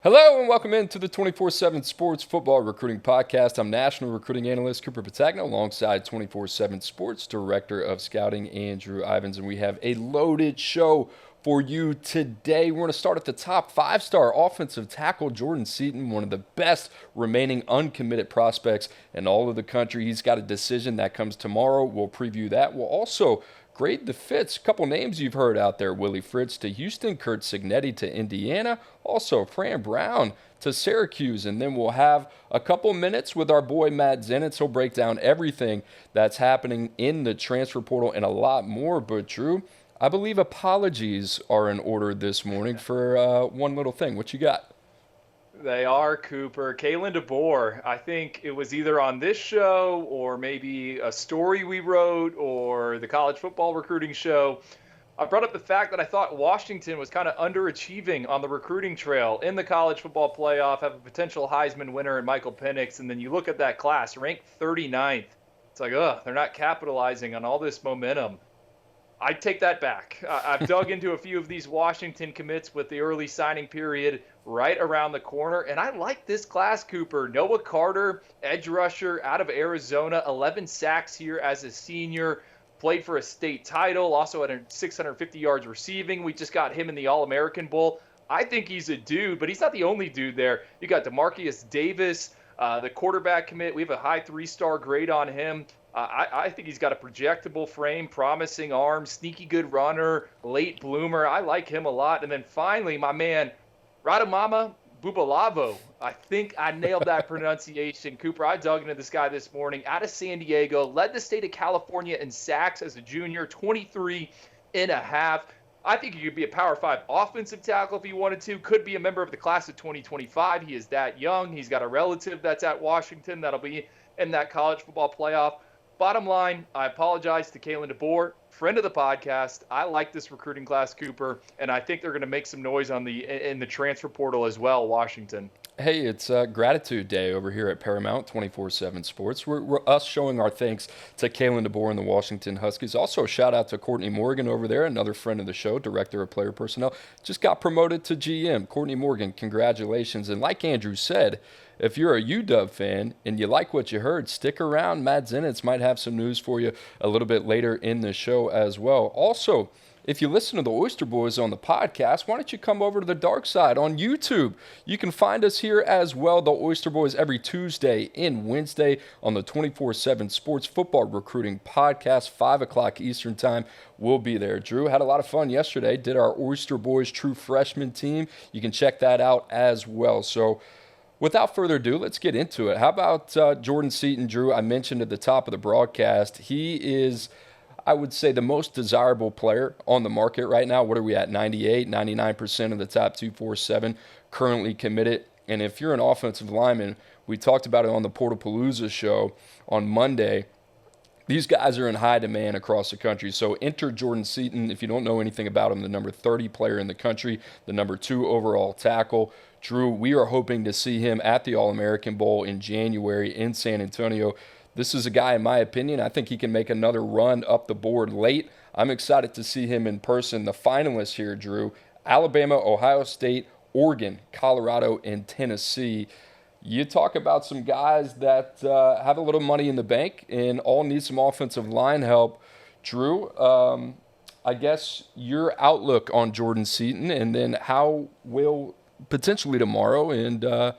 Hello and welcome into the 24/7 Sports Football Recruiting Podcast. I'm National Recruiting Analyst Cooper Petagna alongside 24/7 Sports Director of Scouting Andrew Ivins, and we have a loaded show for you today. We're going to start at the top. Five-star offensive tackle Jordan Seaton, one of the best remaining uncommitted prospects in all of the country. He's got a decision that comes tomorrow. We'll preview that. We'll also grade the fits. A couple names you've heard out there. Willie Fritz to Houston, Kurt Signetti to Indiana, also Fran Brown to Syracuse. And then we'll have a couple minutes with our boy Matt Zenitz. He'll break down everything that's happening in the transfer portal and a lot more. But Drew, I believe apologies are in order this morning for one little thing. What you got? They are, Cooper. Kalen DeBoer, I think it was either on this show or maybe a story we wrote or the college football recruiting show. I brought up the fact that I thought Washington was kind of underachieving on the recruiting trail in the college football playoff, have a potential Heisman winner in Michael Penix, and then you look at that class, ranked 39th. It's like, they're not capitalizing on all this momentum. I take that back. I've dug into a few of these Washington commits with the early signing period right around the corner, and I like this class, Cooper. Noah Carter, edge rusher out of Arizona, 11 sacks here as a senior, played for a state title, also had 650 yards receiving. We just got him in the All-American Bowl. I think he's a dude, but he's not the only dude there. You got DeMarcus Davis, the quarterback commit. We have a high 3-star grade on him. I think he's got a projectable frame, promising arm, sneaky good runner, late bloomer. I like him a lot. And then finally, my man, Radamama Bubalavo. I think I nailed that pronunciation. Cooper, I dug into this guy this morning out of San Diego, led the state of California in sacks as a junior, 23 and a half. I think he could be a Power 5 offensive tackle if he wanted to. Could be a member of the class of 2025. He is that young. He's got a relative that's at Washington that'll be in that college football playoff. Bottom line, I apologize to Kalen DeBoer, friend of the podcast. I like this recruiting class, Cooper, and I think they're going to make some noise in the transfer portal as well, Washington. Hey, it's Gratitude Day over here at Paramount 24/7 Sports. We're us showing our thanks to Kalen DeBoer and the Washington Huskies. Also, a shout out to Courtney Morgan over there, another friend of the show, Director of Player Personnel. Just got promoted to GM. Courtney Morgan, congratulations. And like Andrew said, if you're a UW fan and you like what you heard, stick around. Matt Zenitz might have some news for you a little bit later in the show as well. Also, if you listen to the Oyster Boys on the podcast, why don't you come over to the dark side on YouTube? You can find us here as well, the Oyster Boys, every Tuesday and Wednesday on the 24/7 Sports Football Recruiting Podcast, 5 o'clock Eastern Time. We'll be there. Drew, had a lot of fun yesterday. Did our Oyster Boys True Freshman team. You can check that out as well. So, without further ado, let's get into it. How about Jordan Seaton, Drew? I mentioned at the top of the broadcast, he is, I would say, the most desirable player on the market right now. What are we at? 98, 99% of the top 247 currently committed. And if you're an offensive lineman, we talked about it on the Portapalooza show on Monday. These guys are in high demand across the country. So enter Jordan Seaton. If you don't know anything about him, the number 30 player in the country, the number 2 overall tackle. Drew, we are hoping to see him at the All-American Bowl in January in San Antonio. This is a guy, in my opinion, I think he can make another run up the board late. I'm excited to see him in person. The finalists here, Drew, Alabama, Ohio State, Oregon, Colorado, and Tennessee. You talk about some guys that have a little money in the bank and all need some offensive line help. Drew, I guess your outlook on Jordan Seaton, and then how will potentially tomorrow and the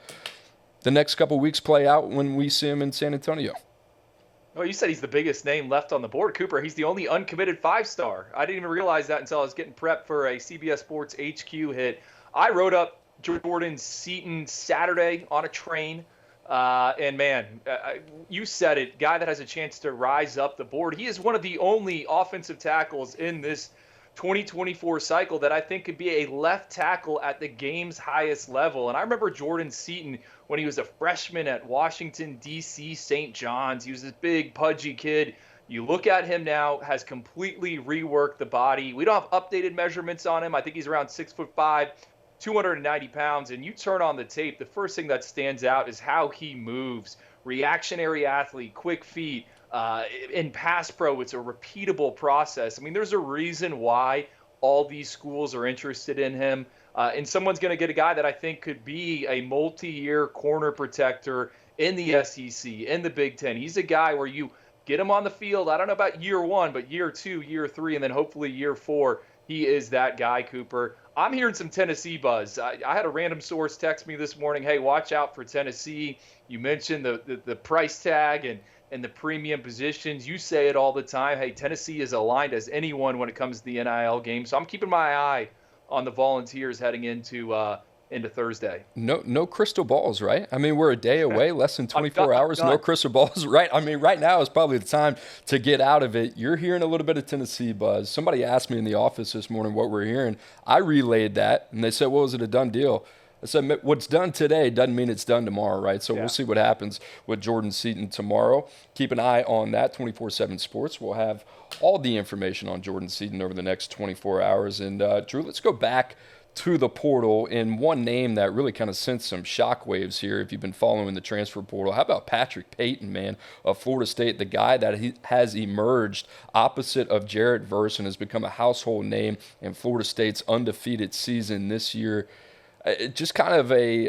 next couple weeks play out when we see him in San Antonio. Oh, you said he's the biggest name left on the board, Cooper. He's the only uncommitted 5-star. I didn't even realize that until I was getting prepped for a CBS Sports HQ hit. I wrote up Jordan Seaton Saturday on a train. And man, you said it, guy that has a chance to rise up the board. He is one of the only offensive tackles in this 2024 cycle that I think could be a left tackle at the game's highest level. And I remember Jordan Seaton when he was a freshman at Washington, D.C., St. John's. He was this big, pudgy kid. You look at him now, has completely reworked the body. We don't have updated measurements on him. I think he's around 6'5", 290 pounds. And you turn on the tape, the first thing that stands out is how he moves. Reactionary athlete, quick feet. In Pass Pro, it's a repeatable process. I mean, there's a reason why all these schools are interested in him. And someone's going to get a guy that I think could be a multi-year corner protector in the SEC, in the Big Ten. He's a guy where you get him on the field. I don't know about year one, but year two, year three, and then hopefully year four, he is that guy, Cooper. I'm hearing some Tennessee buzz. I had a random source text me this morning, hey, watch out for Tennessee. You mentioned the price tag and the premium positions. You say it all the time. Hey, Tennessee is aligned as anyone when it comes to the NIL game. So I'm keeping my eye on the Volunteers heading into Thursday. No crystal balls, right? I mean, we're a day away, less than 24 hours, done. no crystal balls, right? I mean, right now is probably the time to get out of it. You're hearing a little bit of Tennessee buzz. Somebody asked me in the office this morning what we're hearing. I relayed that, and they said, well, is it a done deal? I said, what's done today doesn't mean it's done tomorrow, right? So We'll see what happens with Jordan Seaton tomorrow. Keep an eye on that, 24/7 Sports. We'll have all the information on Jordan Seaton over the next 24 hours. And, Drew, let's go back to the portal, and one name that really kind of sent some shockwaves here if you've been following the transfer portal. How about Patrick Payton, man, of Florida State, the guy that has emerged opposite of Jared Verse and has become a household name in Florida State's undefeated season this year. Just kind of a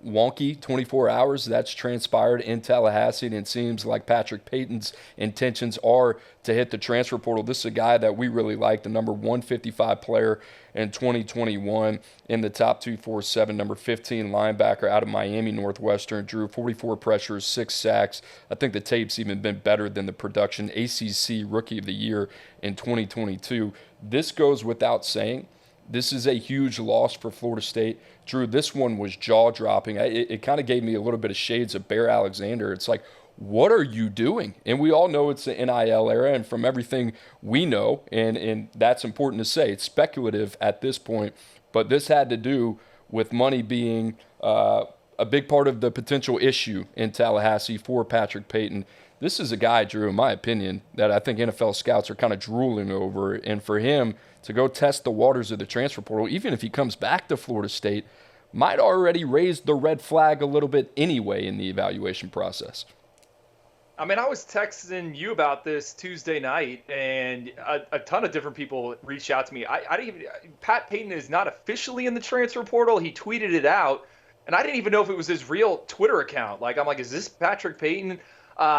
wonky 24 hours that's transpired in Tallahassee, and it seems like Patrick Payton's intentions are to hit the transfer portal. This is a guy that we really like, the number 155 player in 2021 in the top 247, number 15 linebacker out of Miami Northwestern, drew 44 pressures, 6 sacks. I think the tape's even been better than the production. ACC Rookie of the Year in 2022. This goes without saying. This is a huge loss for Florida State. Drew, this one was jaw-dropping. It kind of gave me a little bit of shades of Bear Alexander. It's like, what are you doing? And we all know it's the NIL era, and from everything we know, and that's important to say, it's speculative at this point, but this had to do with money being a big part of the potential issue in Tallahassee for Patrick Payton. This is a guy, Drew, in my opinion, that I think NFL scouts are kind of drooling over, and for him to go test the waters of the transfer portal, even if he comes back to Florida State, might already raise the red flag a little bit anyway in the evaluation process. I mean, I was texting you about this Tuesday night, and a ton of different people reached out to me. I didn't even, Pat Payton is not officially in the transfer portal. He tweeted it out, and I didn't even know if it was his real Twitter account. I'm like, is this Patrick Payton?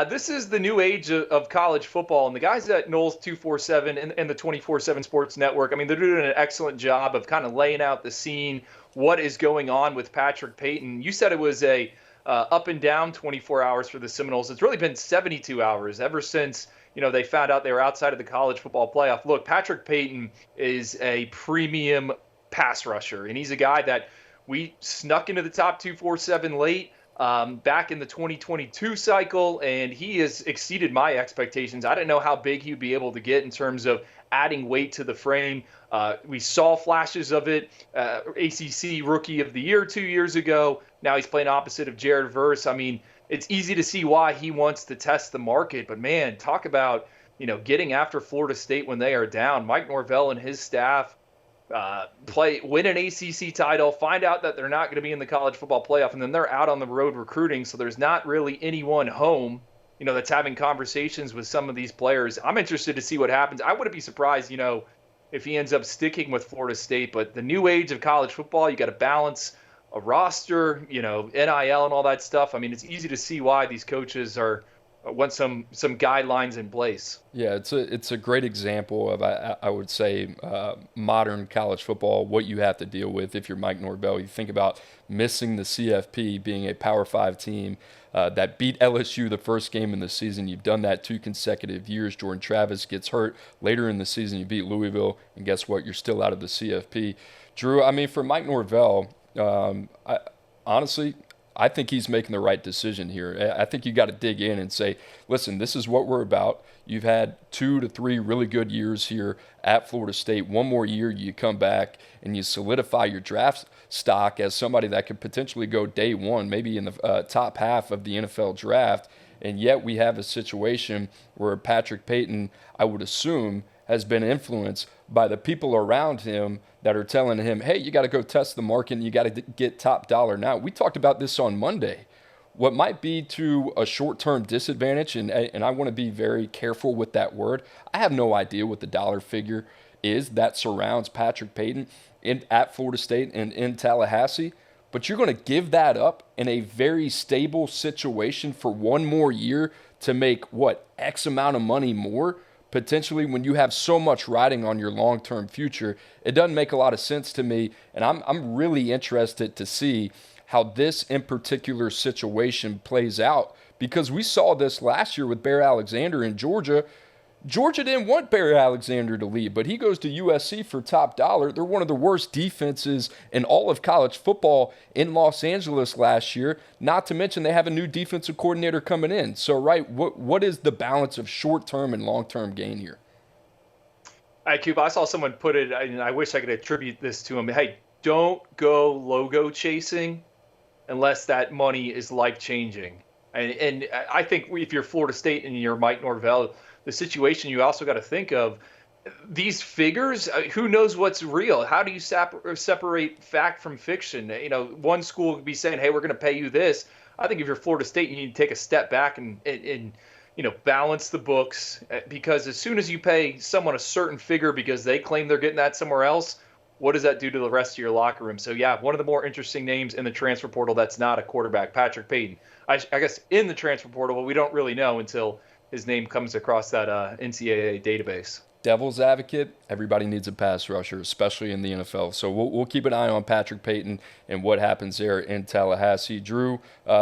This is the new age of college football, and the guys at Knowles 247 and the 24/7 Sports Network, I mean, they're doing an excellent job of kind of laying out the scene, what is going on with Patrick Payton. You said it was a up and down 24 hours for the Seminoles. It's really been 72 hours ever since they found out they were outside of the college football playoff. Look, Patrick Payton is a premium pass rusher, and he's a guy that we snuck into the top 247 late. Back in the 2022 cycle, and he has exceeded my expectations. I didn't know how big he'd be able to get in terms of adding weight to the frame. We saw flashes of it. ACC Rookie of the Year 2 years ago. Now he's playing opposite of Jared Verse. I mean, it's easy to see why he wants to test the market, but man, talk about getting after Florida State when they are down. Mike Norvell and his staff win an ACC title, find out that they're not going to be in the college football playoff, and then they're out on the road recruiting, so there's not really anyone home, that's having conversations with some of these players. I'm interested to see what happens. I wouldn't be surprised, if he ends up sticking with Florida State, but the new age of college football, you got to balance a roster, NIL and all that stuff. I mean, it's easy to see why these coaches want some guidelines in place. Yeah, it's a great example of, I would say, modern college football, what you have to deal with if you're Mike Norvell. You think about missing the CFP, being a Power 5 team that beat LSU the first game in the season. You've done that 2 consecutive years. Jordan Travis gets hurt. Later in the season, you beat Louisville, and guess what? You're still out of the CFP. Drew, I mean, for Mike Norvell, honestly, I think he's making the right decision here. I think you got to dig in and say, listen, this is what we're about. You've had 2 to 3 really good years here at Florida State. One more year, you come back and you solidify your draft stock as somebody that could potentially go day one, maybe in the top half of the NFL draft. And yet we have a situation where Patrick Payton, I would assume, has been influenced by the people around him that are telling him, hey, you got to go test the market and you got to get top dollar now. We talked about this on Monday. What might be to a short-term disadvantage, and I want to be very careful with that word, I have no idea what the dollar figure is that surrounds Patrick Payton at Florida State and in Tallahassee. But you're going to give that up in a very stable situation for one more year to make, X amount of money more, potentially, when you have so much riding on your long-term future. It doesn't make a lot of sense to me, and I'm really interested to see how this in particular situation plays out, because we saw this last year with Bear Alexander in Georgia. Georgia didn't want Barry Alexander to leave, but he goes to USC for top dollar. They're one of the worst defenses in all of college football in Los Angeles last year, not to mention they have a new defensive coordinator coming in. So, right, what is the balance of short-term and long-term gain here? All right, Coop, I saw someone put it, and I wish I could attribute this to him. Hey, don't go logo chasing unless that money is life-changing. And I think if you're Florida State and you're Mike Norvell, the situation you also got to think of, these figures, who knows what's real? How do you separate fact from fiction? One school could be saying, hey, we're going to pay you this. I think if you're Florida State, you need to take a step back and balance the books, because as soon as you pay someone a certain figure because they claim they're getting that somewhere else, what does that do to the rest of your locker room? So, yeah, one of the more interesting names in the transfer portal that's not a quarterback, Patrick Payton. I guess in the transfer portal, but we don't really know until his name comes across that NCAA database. Devil's advocate, everybody needs a pass rusher, especially in the NFL. So we'll keep an eye on Patrick Payton and what happens there in Tallahassee. Drew,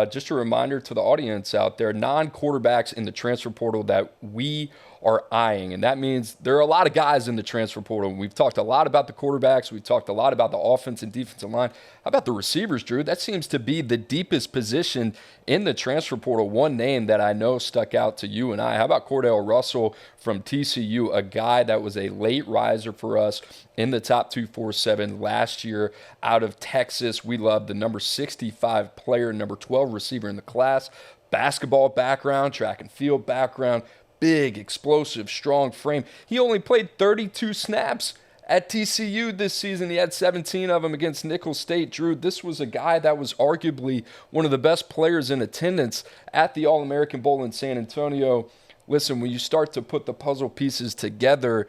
just a reminder to the audience out there, non-quarterbacks in the transfer portal that we are eyeing. And that means there are a lot of guys in the transfer portal. We've talked a lot about the quarterbacks. We've talked a lot about the offense and defensive line. How about the receivers, Drew? That seems to be the deepest position in the transfer portal. One name that I know stuck out to you and I. How about Cordell Russell from TCU, a guy that was a late riser for us in the top 247 last year out of Texas. We love the number 65 player, number 12 receiver in the class. Basketball background, track and field background. Big, explosive, strong frame. He only played 32 snaps at TCU this season. He had 17 of them against Nicholls State. Drew, this was a guy that was arguably one of the best players in attendance at the All-American Bowl in San Antonio. Listen, when you start to put the puzzle pieces together,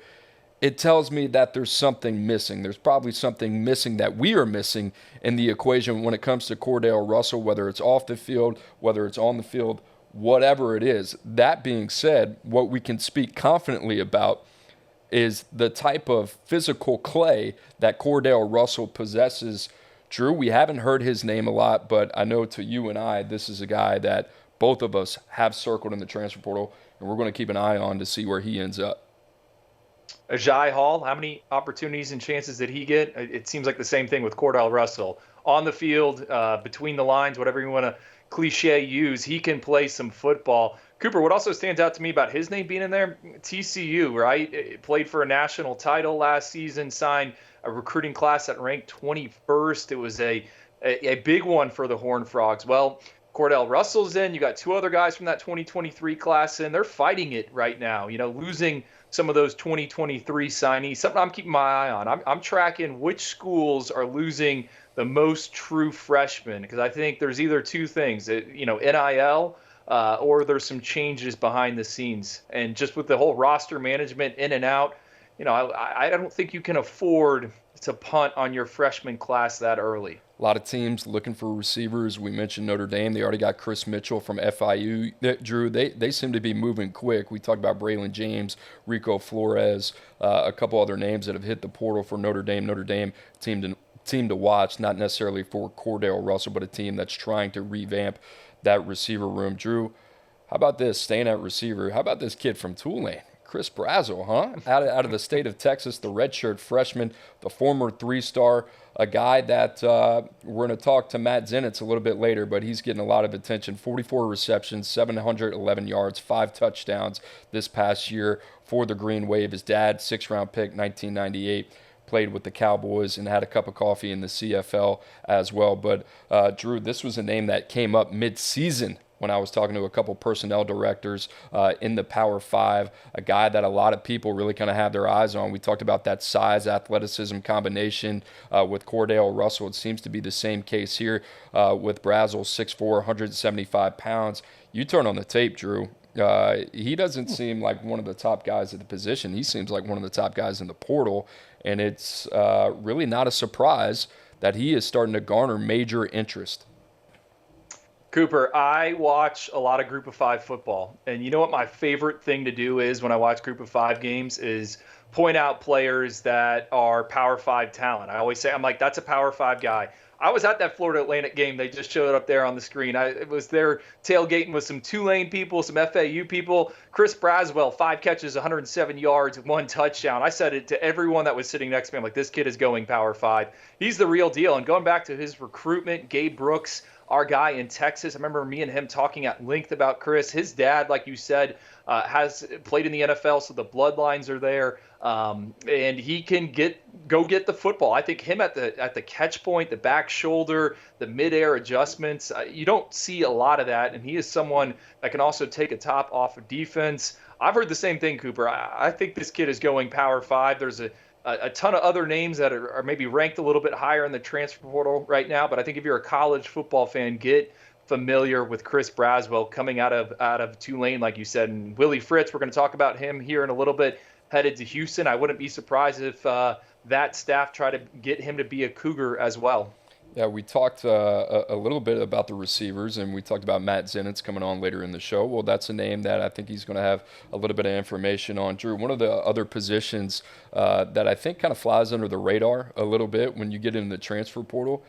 it tells me that there's something missing. There's probably something missing that we are missing in the equation when it comes to Cordell Russell, whether it's off the field, whether it's on the field, whatever it is. That being said, what we can speak confidently about is the type of physical clay that Cordell Russell possesses. Drew, we haven't heard his name a lot, but I know to you and I, this is a guy that both of us have circled in the transfer portal, and we're going to keep an eye on to see where he ends up. Ajay Hall, how many opportunities and chances did he get? It seems like the same thing with Cordell Russell. On the field, between the lines, whatever you want to cliche use, he can play some football. Cooper, what also stands out to me about his name being in there, TCU, right? It played for a national title last season, signed a recruiting class that ranked 21st. It was a big one for the Horned Frogs. Well, Cordell Russell's in. You got two other guys from that 2023 class in. They're fighting it right now, losing some of those 2023 signees. Something I'm keeping my eye on. I'm tracking which schools are losing the most true freshmen, because I think there's either two things, NIL, or there's some changes behind the scenes. And just with the whole roster management in and out, I don't think you can afford to punt on your freshman class that early. A lot of teams looking for receivers. We mentioned Notre Dame. They already got Chris Mitchell from FIU. Drew, they seem to be moving quick. We talked about Braylon James, Rico Flores, a couple other names that have hit the portal for Notre Dame. Notre Dame team to watch, not necessarily for Cordell Russell, but a team that's trying to revamp that receiver room. Drew, how about this, staying at receiver? How about this kid from Tulane? Chris Brazzell, huh? Out of the state of Texas, the redshirt freshman, the former three-star, a guy that we're going to talk to Matt Zenitz a little bit later, but he's getting a lot of attention. 44 receptions, 711 yards, 5 touchdowns this past year for the Green Wave. His dad, 6th-round pick, 1998, played with the Cowboys and had a cup of coffee in the CFL as well. But, Drew, this was a name that came up mid-season when I was talking to a couple personnel directors in the Power 5, a guy that a lot of people really kind of have their eyes on. We talked about that size, athleticism combination with Cordell Russell. It seems to be the same case here with Brazzell, 6'4", 175 pounds. You turn on the tape, Drew. He doesn't seem like one of the top guys at the position. He seems like one of the top guys in the portal, and it's really not a surprise that he is starting to garner major interest. Cooper, I watch a lot of Group of Five football, and you know what my favorite thing to do is when I watch Group of Five games is point out players that are Power Five talent. I always say, I'm like, that's a Power Five guy. I was at that Florida Atlantic game. They just showed up there on the screen. I was there tailgating with some Tulane people, some FAU people. Chris Braswell, 5 catches, 107 yards, 1 touchdown. I said it to everyone that was sitting next to me. I'm like, this kid is going Power 5. He's the real deal. And going back to his recruitment, Gabe Brooks, our guy in Texas. I remember me and him talking at length about Chris. His dad, like you said, has played in the NFL, so the bloodlines are there, and he can go get the football. I think him at the catch point, the back shoulder, the midair adjustments. You don't see a lot of that, and he is someone that can also take a top off of defense. I've heard the same thing, Cooper. I think this kid is going Power 5. There's a ton of other names that are maybe ranked a little bit higher in the transfer portal right now. But I think if you're a college football fan, get familiar with Chris Braswell coming out of Tulane, like you said. And Willie Fritz, we're going to talk about him here in a little bit, headed to Houston. I wouldn't be surprised if that staff try to get him to be a Cougar as well. Yeah, we talked a little bit about the receivers, and we talked about Matt Zenitz coming on later in the show. Well, that's a name that I think he's going to have a little bit of information on. Drew, one of the other positions that I think kind of flies under the radar a little bit when you get into the transfer portal,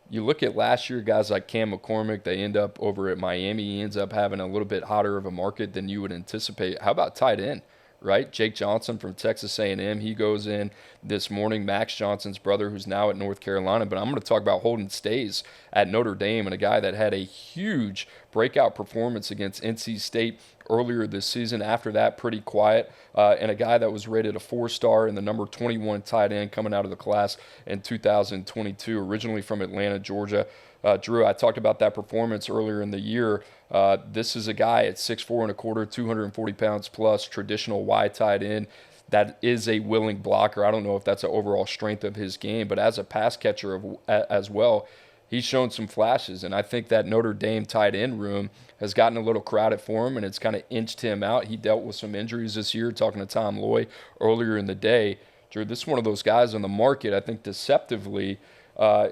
you look at last year, guys like Cam McCormick, they end up over at Miami. He ends up having a little bit hotter of a market than you would anticipate. How about tight end? Right? Jake Johnson from Texas A&M, he goes in this morning. Max Johnson's brother, who's now at North Carolina. But I'm going to talk about Holden Stays at Notre Dame, and a guy that had a huge breakout performance against NC State earlier this season. After that, pretty quiet. And a guy that was rated a 4-star and the number 21 tight end coming out of the class in 2022, originally from Atlanta, Georgia. Drew, I talked about that performance earlier in the year. This is a guy at 6'4 and a quarter, 240 pounds plus, traditional wide tight end. That is a willing blocker. I don't know if that's an overall strength of his game, but as a pass catcher as well, he's shown some flashes. And I think that Notre Dame tight end room has gotten a little crowded for him, and it's kind of inched him out. He dealt with some injuries this year, talking to Tom Loy earlier in the day. Drew, this is one of those guys on the market, I think deceptively,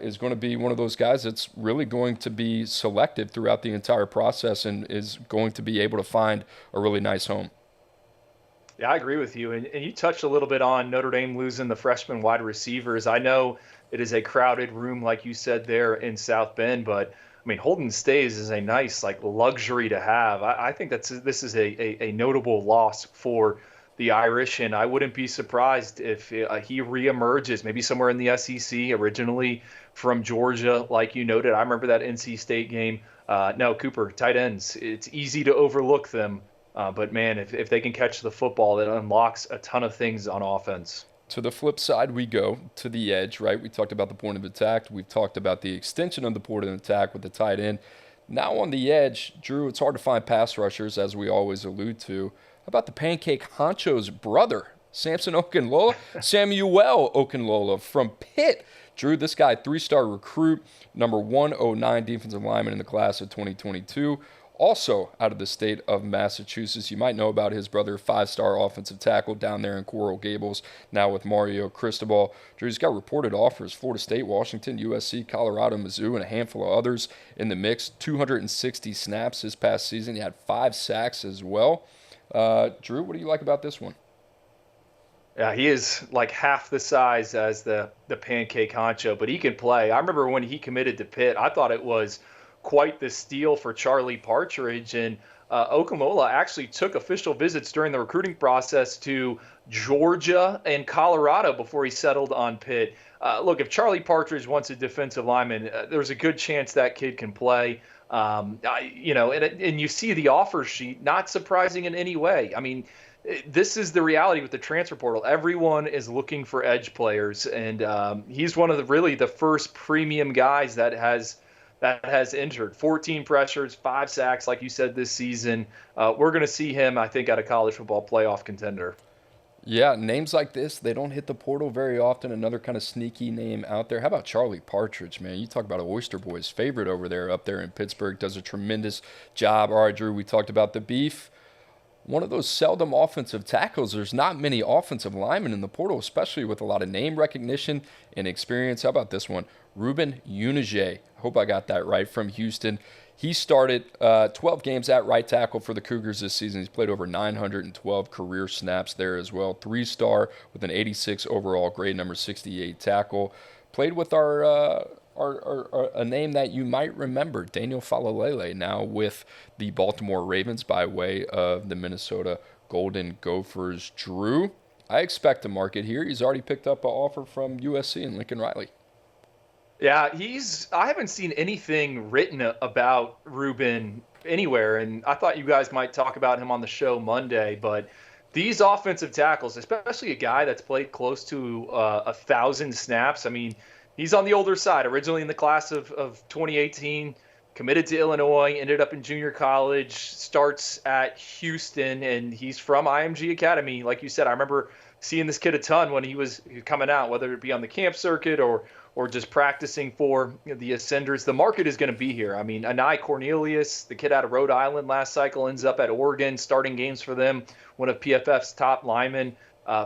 is going to be one of those guys that's really going to be selective throughout the entire process and is going to be able to find a really nice home. Yeah, I agree with you. And you touched a little bit on Notre Dame losing the freshman wide receivers. I know it is a crowded room, like you said there in South Bend, but I mean, Holden Stays is a nice luxury to have. I think this is a notable loss for the Irish, and I wouldn't be surprised if he reemerges maybe somewhere in the SEC, originally from Georgia, like you noted. I remember that NC State game. No, Cooper, tight ends, it's easy to overlook them. But, man, if they can catch the football, it unlocks a ton of things on offense. To the flip side, we go to the edge, right? We talked about the point of attack. We've talked about the extension of the point of attack with the tight end. Now on the edge, Drew, it's hard to find pass rushers, as we always allude to. How about the Pancake Honcho's brother, Samuel Okunlola from Pitt? Drew, this guy, 3-star recruit, number 109 defensive lineman in the class of 2022. Also out of the state of Massachusetts. You might know about his brother, 5-star offensive tackle down there in Coral Gables, now with Mario Cristobal. Drew's got reported offers: Florida State, Washington, USC, Colorado, Mizzou, and a handful of others in the mix. 260 snaps this past season. He had 5 sacks as well. Drew, what do you like about this one? Yeah, he is like half the size as the Pancake Honcho, but he can play. I remember when he committed to Pitt, I thought it was quite the steal for Charlie Partridge. And Okunlola actually took official visits during the recruiting process to Georgia and Colorado before he settled on Pitt. Look, if Charlie Partridge wants a defensive lineman, there's a good chance that kid can play. And you see the offer sheet, not surprising in any way. I mean, this is the reality with the transfer portal. Everyone is looking for edge players, and he's one of the first premium guys that has entered. 14 pressures, 5 sacks, like you said, this season. We're going to see him, I think, at a college football playoff contender. Yeah, names like this, they don't hit the portal very often. Another kind of sneaky name out there. How about Charlie Partridge, man? You talk about Oyster Boy's favorite over there, up there in Pittsburgh. Does a tremendous job. All right, Drew, we talked about the beef. one of those seldom offensive tackles. There's not many offensive linemen in the portal, especially with a lot of name recognition and experience. How about this one? Ruben Unige. Hope I got that right, from Houston. He started 12 games at right tackle for the Cougars this season. He's played over 912 career snaps there as well. 3-star with an 86 overall grade, number 68 tackle. Played with a name that you might remember, Daniel Falalele, now with the Baltimore Ravens by way of the Minnesota Golden Gophers. Drew, I expect a market here. He's already picked up an offer from USC and Lincoln Riley. Yeah, I haven't seen anything written about Ruben anywhere, and I thought you guys might talk about him on the show Monday, but these offensive tackles, especially a guy that's played close to 1,000 snaps, I mean, he's on the older side, originally in the class of 2018, committed to Illinois, ended up in junior college, starts at Houston, and he's from IMG Academy. Like you said, I remember seeing this kid a ton when he was coming out, whether it be on the camp circuit or just practicing for the Ascenders. The market is going to be here. I mean, Anai Cornelius, the kid out of Rhode Island last cycle, ends up at Oregon, starting games for them, one of PFF's top linemen.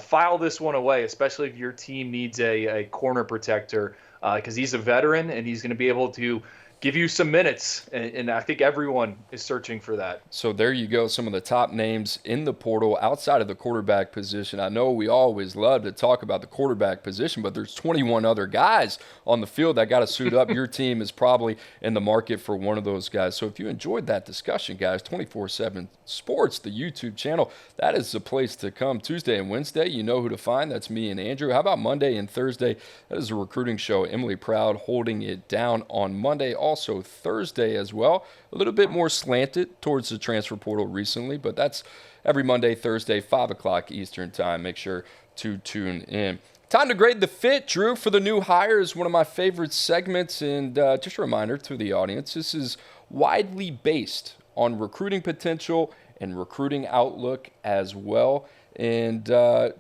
File this one away, especially if your team needs a corner protector, because he's a veteran and he's going to be able to give you some minutes, and I think everyone is searching for that. So there you go, some of the top names in the portal outside of the quarterback position. I know we always love to talk about the quarterback position, but there's 21 other guys on the field that got to suit up. Your team is probably in the market for one of those guys. So if you enjoyed that discussion, guys, 24/7 Sports, the YouTube channel, that is the place to come. Tuesday and Wednesday, you know who to find. That's me and Andrew. How about Monday and Thursday? That is a recruiting show. Emily Proud holding it down on Monday. Also Thursday as well. A little bit more slanted towards the transfer portal recently, but that's every Monday, Thursday, 5 o'clock Eastern time. Make sure to tune in. Time to grade the fit, Drew, for the new hires, one of my favorite segments. And just a reminder to the audience, this is widely based on recruiting potential and recruiting outlook as well. And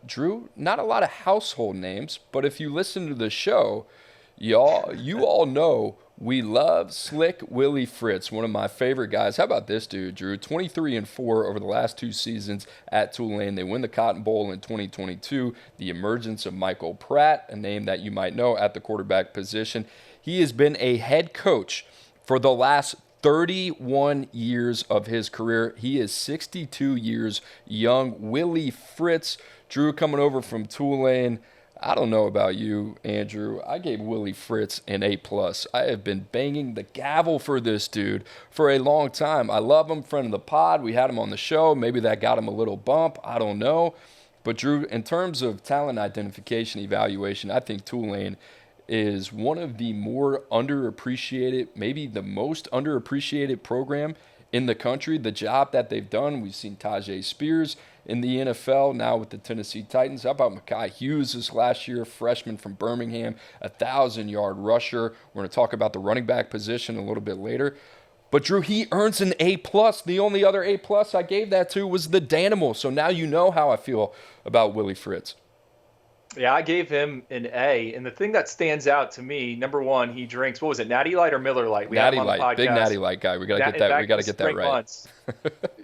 Drew, not a lot of household names, but if you listen to the show, you all know we love Slick Willie Fritz, one of my favorite guys. How about this dude, Drew? 23-4 over the last 2 seasons at Tulane. They win the Cotton Bowl in 2022. The emergence of Michael Pratt, a name that you might know at the quarterback position. He has been a head coach for the last 31 years of his career. He is 62 years young. Willie Fritz, Drew, coming over from Tulane. I don't know about you, Andrew. I gave Willie Fritz an A+. I have been banging the gavel for this dude for a long time. I love him, friend of the pod. We had him on the show. Maybe that got him a little bump. I don't know. But, Drew, in terms of talent identification evaluation, I think Tulane is one of the more underappreciated, maybe the most underappreciated program in the country. The job that they've done, we've seen Tajay Spears in the NFL, now with the Tennessee Titans. How about Mekhi Hughes this last year, freshman from Birmingham, 1,000-yard rusher. We're going to talk about the running back position a little bit later. But, Drew, he earns an A+. The only other A+ I gave that to was the Danimal. So now you know how I feel about Willie Fritz. Yeah, I gave him an A. And the thing that stands out to me, number one, he drinks, what was it, Natty Light or Miller Light? Natty Light, big Natty Light guy. We got to get that. We got to get that right.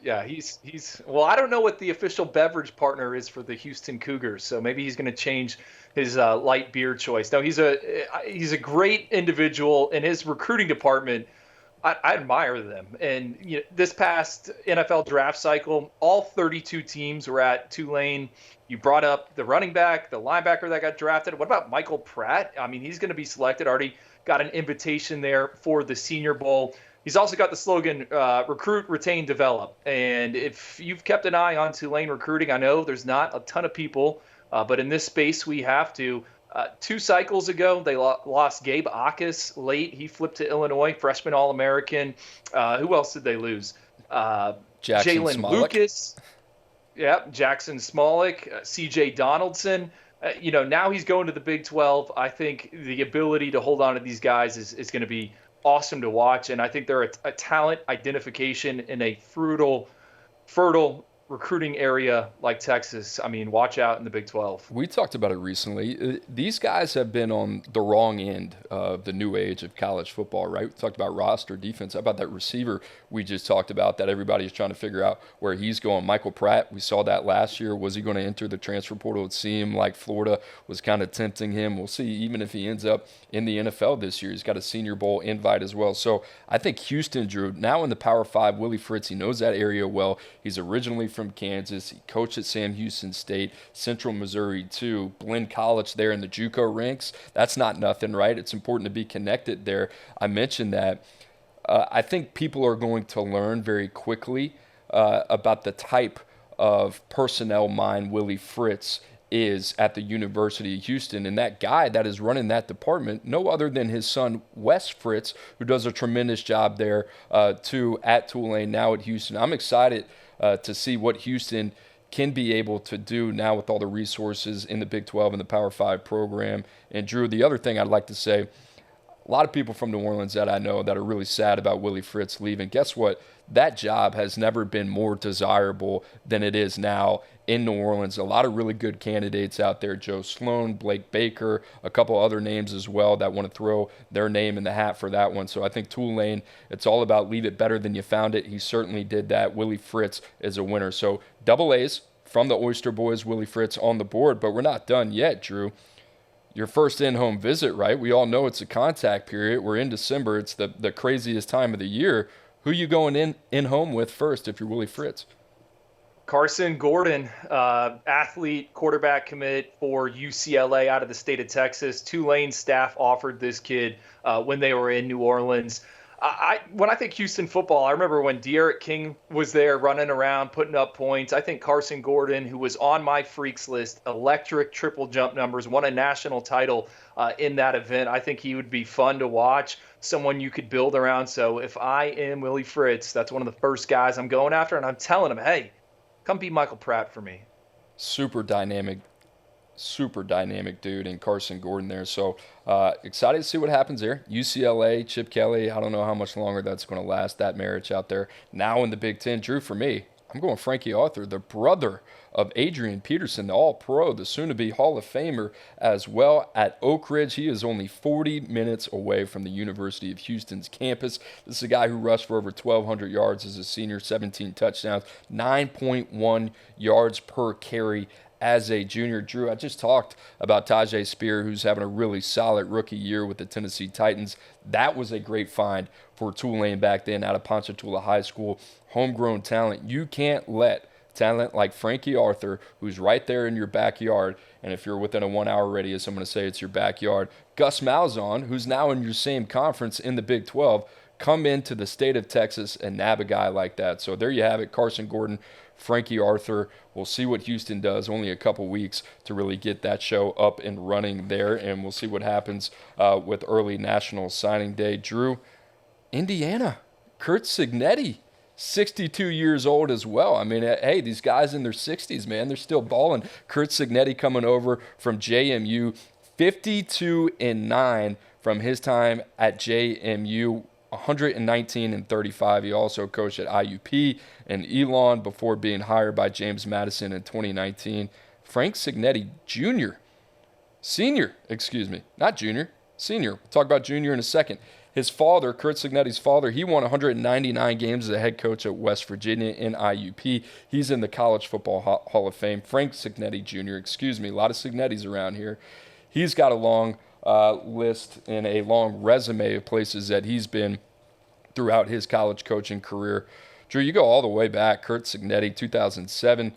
Yeah, he's well, I don't know what the official beverage partner is for the Houston Cougars, so maybe he's going to change his light beer choice. No, he's a great individual in his recruiting department. I admire them. And this past NFL draft cycle, all 32 teams were at Tulane. You brought up the running back, the linebacker that got drafted. What about Michael Pratt? I mean, he's going to be selected. Already got an invitation there for the Senior Bowl. He's also got the slogan, recruit, retain, develop. And if you've kept an eye on Tulane recruiting, I know there's not a ton of people, but in this space we have to. 2 cycles ago, they lost Gabe Akis late. He flipped to Illinois, freshman All-American. Who else did they lose? Jalen Lucas. Yeah, Jackson Smolik, C.J. Donaldson. Now he's going to the Big 12. I think the ability to hold on to these guys is going to be awesome to watch. And I think they're a talent identification in a fertile recruiting area like Texas, I mean, watch out in the Big 12. We talked about it recently. These guys have been on the wrong end of the new age of college football, right? We talked about roster defense. How about that receiver we just talked about that everybody's trying to figure out where he's going? Michael Pratt, we saw that last year. Was he going to enter the transfer portal? It seemed like Florida was kind of tempting him. We'll see even if he ends up in the NFL this year. He's got a Senior Bowl invite as well. So I think Houston, Drew, now in the Power 5, Willie Fritz, he knows that area well. He's originally from Kansas. He coached at Sam Houston State, Central Missouri too, Blinn College there in the JUCO ranks. That's not nothing, right? It's important to be connected there. I mentioned that. I think people are going to learn very quickly about the type of personnel mind Willie Fritz is at the University of Houston. And that guy that is running that department, no other than his son, Wes Fritz, who does a tremendous job there too at Tulane, now at Houston. I'm excited to see what Houston can be able to do now with all the resources in the Big 12 and the Power 5 program. And Drew, the other thing I'd like to say, a lot of people from New Orleans that I know that are really sad about Willie Fritz leaving. Guess what? That job has never been more desirable than it is now in New Orleans. A lot of really good candidates out there. Joe Sloan, Blake Baker, a couple other names as well that want to throw their name in the hat for that one. So I think Tulane, it's all about leave it better than you found it. He certainly did that. Willie Fritz is a winner. So double A's from the Oyster Boys, Willie Fritz on the board. But we're not done yet, Drew. Your first in-home visit, right? We all know it's a contact period. We're in December. It's the craziest time of the year. Who you going in home with first if you're Willie Fritz? Carson Gordon, athlete, quarterback commit for UCLA out of the state of Texas. Tulane staff offered this kid when they were in New Orleans. When I think Houston football, I remember when De'Aaron King was there running around, putting up points. I think Carson Gordon, who was on my freaks list, electric triple jump numbers, won a national title in that event. I think he would be fun to watch, someone you could build around. So if I am Willie Fritz, that's one of the first guys I'm going after, and I'm telling him, hey, come be Michael Pratt for me. Super dynamic dude in Carson Gordon there. So excited to see what happens there. UCLA, Chip Kelly, I don't know how much longer that's going to last, that marriage out there. Now in the Big Ten, Drew, for me, I'm going Frankie Arthur, the brother of Adrian Peterson, the All-Pro, the soon-to-be Hall of Famer as well at Oak Ridge. He is only 40 minutes away from the University of Houston's campus. This is a guy who rushed for over 1,200 yards as a senior, 17 touchdowns, 9.1 yards per carry as a junior. Drew, I just talked about Tajay Spear, who's having a really solid rookie year with the Tennessee Titans. That was a great find for Tulane back then out of Ponchatoula High School. Homegrown talent. You can't let talent like Frankie Arthur, who's right there in your backyard, and if you're within a 1 hour radius, I'm going to say it's your backyard. Gus Malzahn, who's now in your same conference in the Big 12, come into the state of Texas and nab a guy like that. So there you have it, Carson Gordon, Frankie Arthur. We'll see what Houston does. Only a couple weeks to really get that show up and running there, and we'll see what happens with early National Signing Day. Drew, Indiana, Kurt Cignetti, 62 years old as well. I mean, hey, these guys in their 60s, man, they're still balling. Kurt Cignetti coming over from JMU, 52-9 from his time at JMU. 119-35. He also coached at IUP and Elon before being hired by James Madison in 2019. Frank Cignetti Jr. Senior, not junior, senior. We'll talk about junior in a second. His father, Kurt Cignetti's father, he won 199 games as a head coach at West Virginia in IUP. He's in the College Football Hall of Fame. Frank Cignetti Jr., a lot of Cignettis around here. He's got a long list and a long resume of places that he's been throughout his college coaching career. Drew, you go all the way back. Kurt Cignetti, 2007.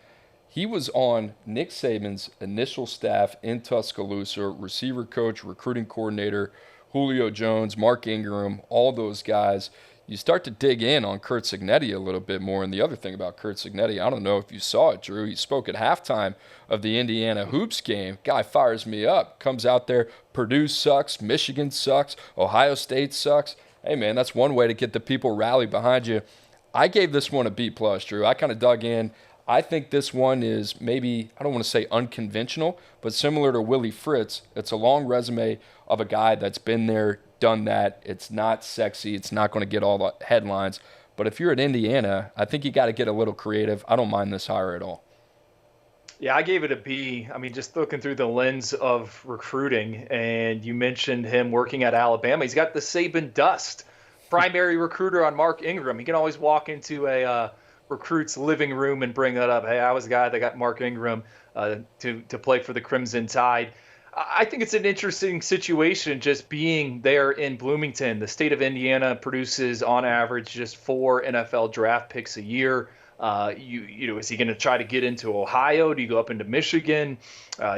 He was on Nick Saban's initial staff in Tuscaloosa, receiver coach, recruiting coordinator, Julio Jones, Mark Ingram, all those guys. You start to dig in on Kurt Cignetti a little bit more. And the other thing about Kurt Cignetti, I don't know if you saw it, Drew. He spoke at halftime of the Indiana Hoops game. Guy fires me up. Comes out there, Purdue sucks, Michigan sucks, Ohio State sucks. Hey, man, that's one way to get the people rally behind you. I gave this one a B+, Drew. I kind of dug in. I think this one is maybe, I don't want to say unconventional, but similar to Willie Fritz. It's a long resume of a guy that's been there, done that. It's not sexy. It's not going to get all the headlines. But if you're at Indiana, I think you got to get a little creative. I don't mind this hire at all. Yeah, I gave it a B. I mean, just looking through the lens of recruiting, and you mentioned him working at Alabama. He's got the Saban dust, primary recruiter on Mark Ingram. He can always walk into a recruit's living room and bring that up. Hey, I was the guy that got Mark Ingram to play for the Crimson Tide. I think it's an interesting situation just being there in Bloomington. The state of Indiana produces on average just 4 NFL draft picks a year. Is he going to try to get into Ohio? Do you go up into Michigan,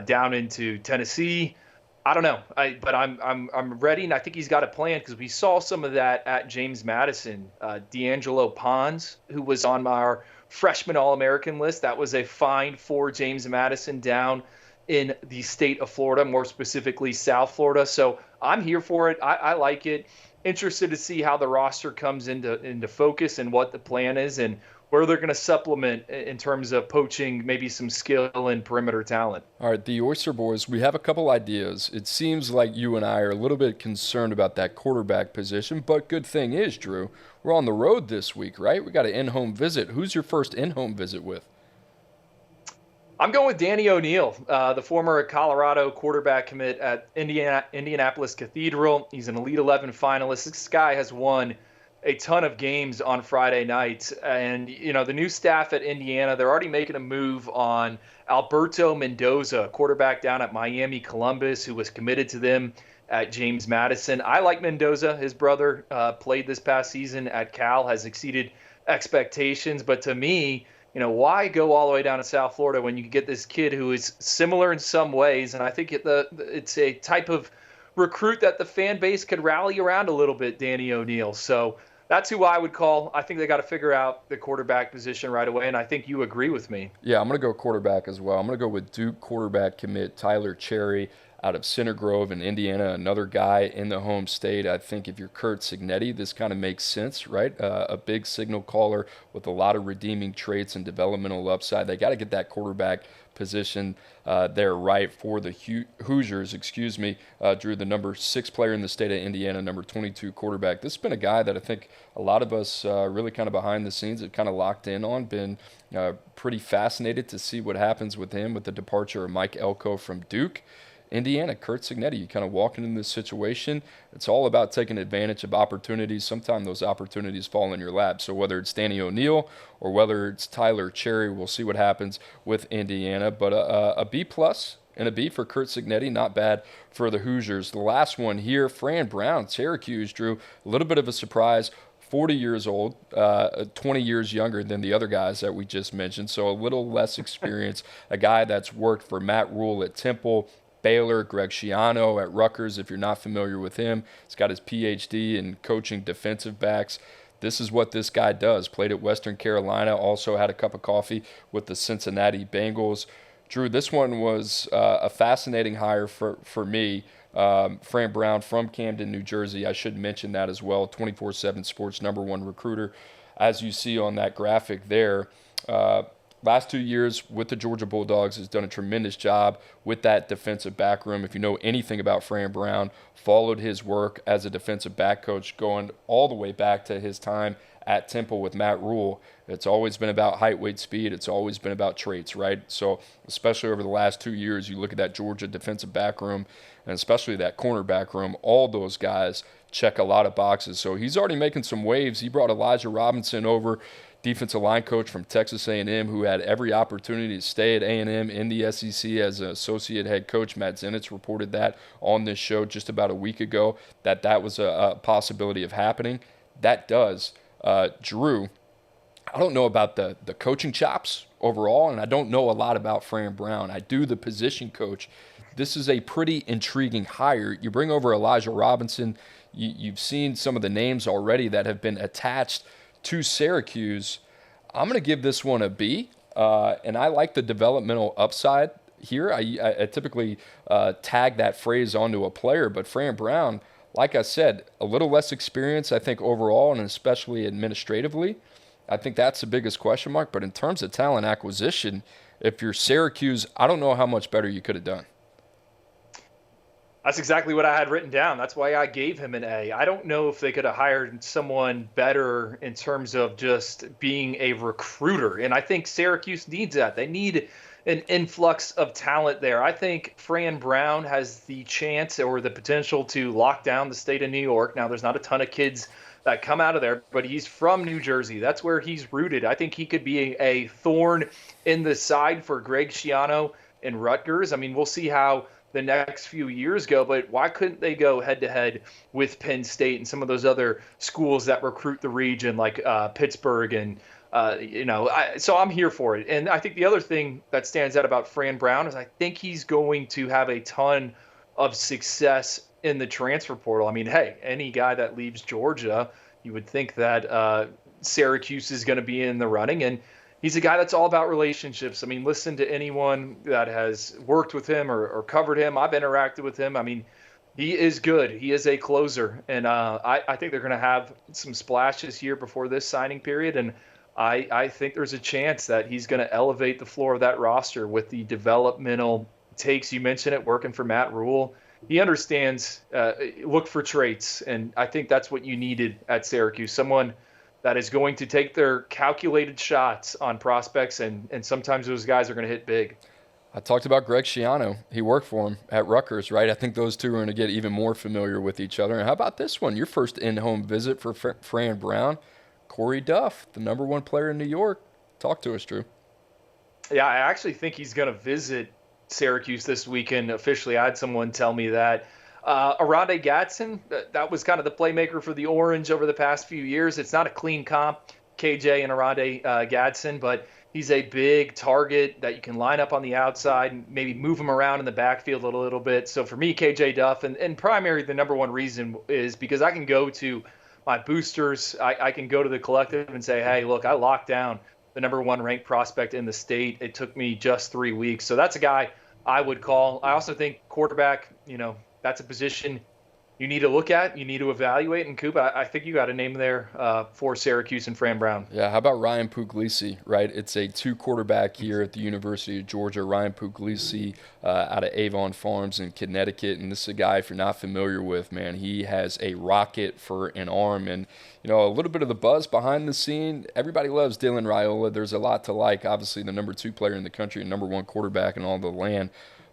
down into Tennessee? I don't know. But I'm ready, and I think he's got a plan because we saw some of that at James Madison. D'Angelo Pons, who was on our freshman All-American list, that was a find for James Madison down in the state of Florida, more specifically South Florida. So I'm here for it. I like it. Interested to see how the roster comes into focus and what the plan is and where they're going to supplement in terms of poaching maybe some skill and perimeter talent. All right, the Oyster Boys, we have a couple ideas. It seems like you and I are a little bit concerned about that quarterback position, but good thing is, Drew, we're on the road this week, right? We got an in-home visit. Who's your first in-home visit with? I'm going with Danny O'Neal, the former Colorado quarterback commit at Indianapolis Cathedral. He's an Elite 11 finalist. This guy has won a ton of games on Friday nights. And, the new staff at Indiana, they're already making a move on Alberto Mendoza, quarterback down at Miami Columbus, who was committed to them at James Madison. I like Mendoza. His brother played this past season at Cal, has exceeded expectations. But to me, why go all the way down to South Florida when you get this kid who is similar in some ways? And I think it's a type of recruit that the fan base could rally around a little bit, Danny O'Neal. So that's who I would call. I think they got to figure out the quarterback position right away, and I think you agree with me. Yeah, I'm going to go quarterback as well. I'm going to go with Duke quarterback commit Tyler Cherry out of Center Grove in Indiana, another guy in the home state. I think if you're Curt Cignetti, this kind of makes sense, right? A big signal caller with a lot of redeeming traits and developmental upside. They got to get that quarterback position there right for the Hoosiers, Drew, the number 6 player in the state of Indiana, number 22 quarterback. This has been a guy that I think a lot of us really kind of behind the scenes have kind of locked in on, been pretty fascinated to see what happens with him with the departure of Mike Elko from Duke. Indiana, Curt Cignetti, you kind of walking in this situation. It's all about taking advantage of opportunities. Sometimes those opportunities fall in your lap. So whether it's Danny O'Neal or whether it's Tyler Cherry, we'll see what happens with Indiana. But a B+ and a B for Curt Cignetti, not bad for the Hoosiers. The last one here, Fran Brown, Syracuse, Drew, a little bit of a surprise. 40 years old, 20 years younger than the other guys that we just mentioned, so a little less experience. A guy that's worked for Matt Rule at Temple, Baylor, Greg Schiano at Rutgers, if you're not familiar with him. He's got his PhD in coaching defensive backs. This is what this guy does. Played at Western Carolina, also had a cup of coffee with the Cincinnati Bengals. Drew, this one was a fascinating hire for me. Fran Brown from Camden, New Jersey. I should mention that as well. 24/7 Sports #1 recruiter, as you see on that graphic there. Last 2 years with the Georgia Bulldogs has done a tremendous job with that defensive back room. If you know anything about Fran Brown, followed his work as a defensive back coach going all the way back to his time at Temple with Matt Rule. It's always been about height, weight, speed. It's always been about traits, right? So especially over the last 2 years, you look at that Georgia defensive back room and especially that cornerback room, all those guys check a lot of boxes. So he's already making some waves. He brought Elijah Robinson over, defensive line coach from Texas A&M, who had every opportunity to stay at A&M in the SEC as an associate head coach. Matt Zenitz reported that on this show just about a week ago, that was a possibility of happening. That does. Drew, I don't know about the coaching chops overall, and I don't know a lot about Fran Brown. I do the position coach. This is a pretty intriguing hire. You bring over Elijah Robinson. You've seen some of the names already that have been attached to Syracuse. I'm going to give this one a B, and I like the developmental upside here. I typically tag that phrase onto a player, but Fran Brown, like I said, a little less experience, I think, overall, and especially administratively. I think that's the biggest question mark, but in terms of talent acquisition, if you're Syracuse, I don't know how much better you could have done. That's exactly what I had written down. That's why I gave him an A. I don't know if they could have hired someone better in terms of just being a recruiter. And I think Syracuse needs that. They need an influx of talent there. I think Fran Brown has the chance or the potential to lock down the state of New York. Now, there's not a ton of kids that come out of there, but he's from New Jersey. That's where he's rooted. I think he could be a thorn in the side for Greg Schiano and Rutgers. I mean, we'll see how the next few years go, but why couldn't they go head to head with Penn State and some of those other schools that recruit the region like Pittsburgh and so I'm here for it. And I think the other thing that stands out about Fran Brown is I think he's going to have a ton of success in the transfer portal. I mean, hey, any guy that leaves Georgia, you would think that Syracuse is going to be in the running. And he's a guy that's all about relationships. I mean, listen to anyone that has worked with him or covered him. I've interacted with him. I mean, he is good. He is a closer. And I think they're going to have some splashes here before this signing period. And I think there's a chance that he's going to elevate the floor of that roster with the developmental takes. You mentioned it, working for Matt Rule. He understands, look for traits, and I think that's what you needed at Syracuse, someone that is going to take their calculated shots on prospects, and sometimes those guys are going to hit big. I talked about Greg Schiano. He worked for him at Rutgers, right? I think those two are going to get even more familiar with each other. And how about this one? Your first in-home visit for Fran Brown. Corey Duff, the number one player in New York. Talk to us, Drew. Yeah, I actually think he's going to visit Syracuse this weekend officially. I had someone tell me that. Arande Gadsden, that was kind of the playmaker for the Orange over the past few years. It's not a clean comp, KJ and Arande Gadsden, but he's a big target that you can line up on the outside and maybe move him around in the backfield a little bit. So for me, KJ Duff, and primary, the number one reason is because I can go to my boosters. I can go to the collective and say, hey, look, I locked down the number one ranked prospect in the state. It took me just 3 weeks. So that's a guy I would call. I also think quarterback, that's a position you need to look at, you need to evaluate. And Coop, I think you got a name there for Syracuse and Fran Brown. Yeah, how about Ryan Puglisi, right? It's a two-quarterback here at the University of Georgia. Ryan Puglisi out of Avon Farms in Connecticut. And this is a guy, if you're not familiar with, man, he has a rocket for an arm. And, a little bit of the buzz behind the scene. Everybody loves Dylan Raiola. There's a lot to like. Obviously, the number 2 player in the country and number 1 quarterback in all the land.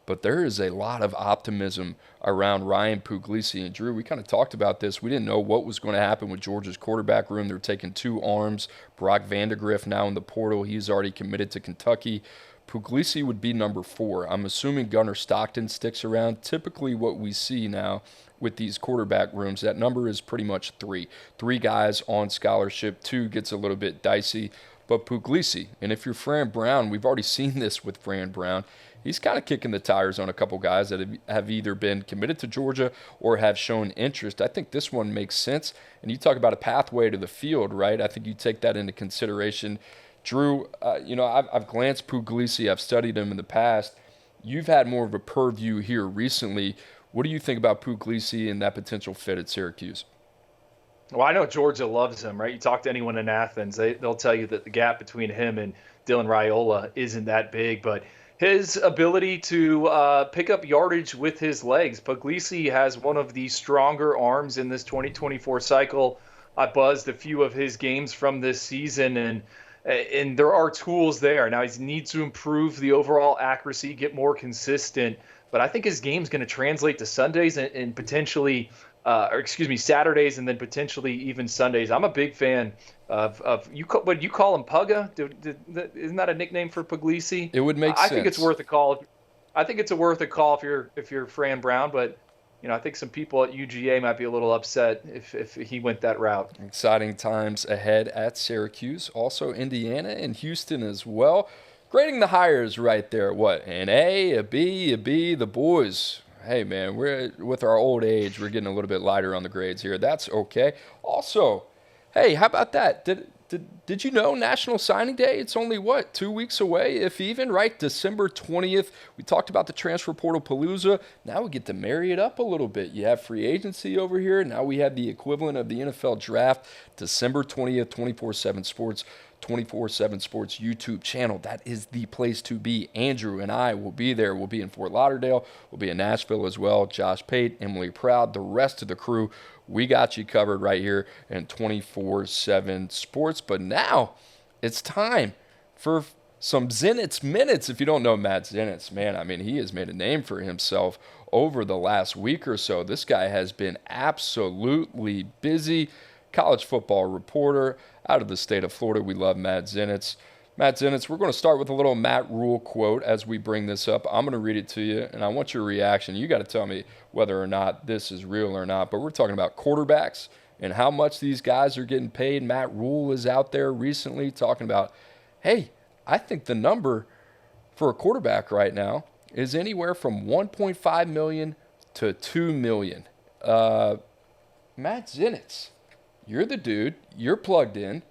But there is a lot of optimism around Ryan Puglisi. And, Drew, we kind of talked about this. We didn't know what was going to happen with Georgia's quarterback room. They're taking 2 arms. Brock Vandegrift now in the portal. He's already committed to Kentucky. Puglisi would be number 4. I'm assuming Gunnar Stockton sticks around. Typically what we see now with these quarterback rooms, that number is pretty much 3. 3 guys on scholarship. 2 gets a little bit dicey. But Puglisi, and if you're Fran Brown, we've already seen this with Fran Brown, he's kind of kicking the tires on a couple guys that have either been committed to Georgia or have shown interest. I think this one makes sense. And you talk about a pathway to the field, right? I think you take that into consideration. Drew, I've glanced Puglisi. I've studied him in the past. You've had more of a purview here recently. What do you think about Puglisi and that potential fit at Syracuse? Well, I know Georgia loves him, right? You talk to anyone in Athens, they'll tell you that the gap between him and Dylan Raiola isn't that big, but his ability to pick up yardage with his legs. Puglisi has one of the stronger arms in this 2024 cycle. I buzzed a few of his games from this season, and there are tools there. Now, he needs to improve the overall accuracy, get more consistent, but I think his game's going to translate to Sundays and potentially Saturdays and then potentially even Sundays. I'm a big fan of you. What you call him, Pugga? Isn't that a nickname for Puglisi? It would make sense. I think it's worth a call. I think it's worth a call if you're Fran Brown, but I think some people at UGA might be a little upset if he went that route. Exciting times ahead at Syracuse, also Indiana and Houston as well. Grading the hires right there. What, an A, a B, a B? The boys. Hey, man, we're with our old age, we're getting a little bit lighter on the grades here. That's okay. Also, hey, how about that? Did you know National Signing Day? It's only, 2 weeks away, if even, right? December 20th. We talked about the transfer portal palooza. Now we get to marry it up a little bit. You have free agency over here. Now we have the equivalent of the NFL draft. December 20th, 24/7 Sports 247 Sports YouTube channel. That is the place to be. Andrew and I will be there. We'll be in Fort Lauderdale. We'll be in Nashville as well. Josh Pate, Emily Proud, the rest of the crew. We got you covered right here in 24/7 Sports. But now it's time for some Zenitz minutes. If you don't know Matt Zenitz, man, I mean, he has made a name for himself over the last week or so. This guy has been absolutely busy. College football reporter out of the state of Florida. We love Matt Zenitz. Matt Zenitz, we're going to start with a little Matt Rule quote as we bring this up. I'm going to read it to you, and I want your reaction. You got to tell me whether or not this is real or not. But we're talking about quarterbacks and how much these guys are getting paid. Matt Rule is out there recently talking about, hey, I think the number for a quarterback right now is anywhere from $1.5 million to $2 million. Matt Zenitz, you're the dude. You're plugged in.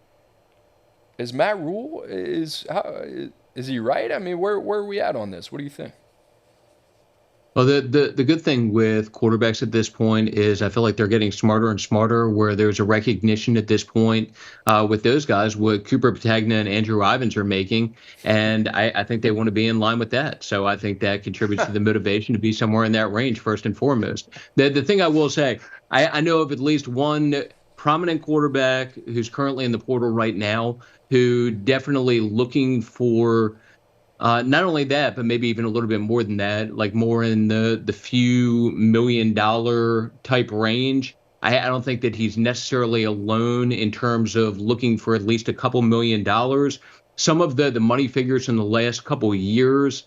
Is Matt Rule, is he right? I mean, where are we at on this? What do you think? Well, the good thing with quarterbacks at this point is I feel like they're getting smarter and smarter, where there's a recognition at this point with those guys, what Cooper Petagna and Andrew Ivins are making. And I think they want to be in line with that. So I think that contributes to the motivation to be somewhere in that range, first and foremost. The thing I will say, I know of at least one prominent quarterback who's currently in the portal right now who definitely looking for not only that, but maybe even a little bit more than that, like more in the few $1 million type range. I don't think that he's necessarily alone in terms of looking for at least a couple $1 million. Some of the money figures in the last couple of years,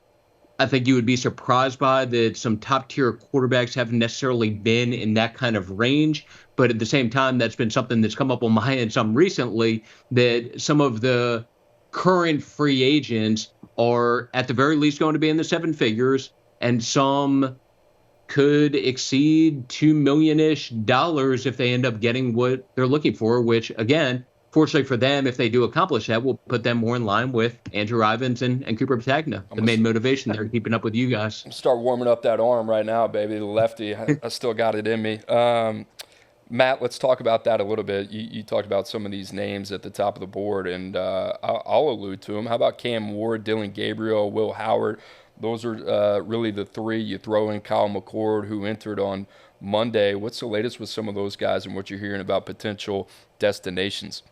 I think you would be surprised by that some top tier quarterbacks haven't necessarily been in that kind of range. But at the same time, that's been something that's come up on my end some recently, that some of the current free agents are at the very least going to be in the seven figures, and some could exceed $2 million-ish if they end up getting what they're looking for, which again, fortunately for them, if they do accomplish that, will put them more in line with Andrew Ivins and Cooper Petagna. The main motivation there, keeping up with you guys. Start warming up that arm right now, baby. The lefty, I still got it in me. Matt, let's talk about that a little bit. You talked about some of these names at the top of the board, and I'll allude to them. How about Cam Ward, Dylan Gabriel, Will Howard? Those are really the three. You throw in Kyle McCord, who entered on Monday. What's the latest with some of those guys and what you're hearing about potential destinations?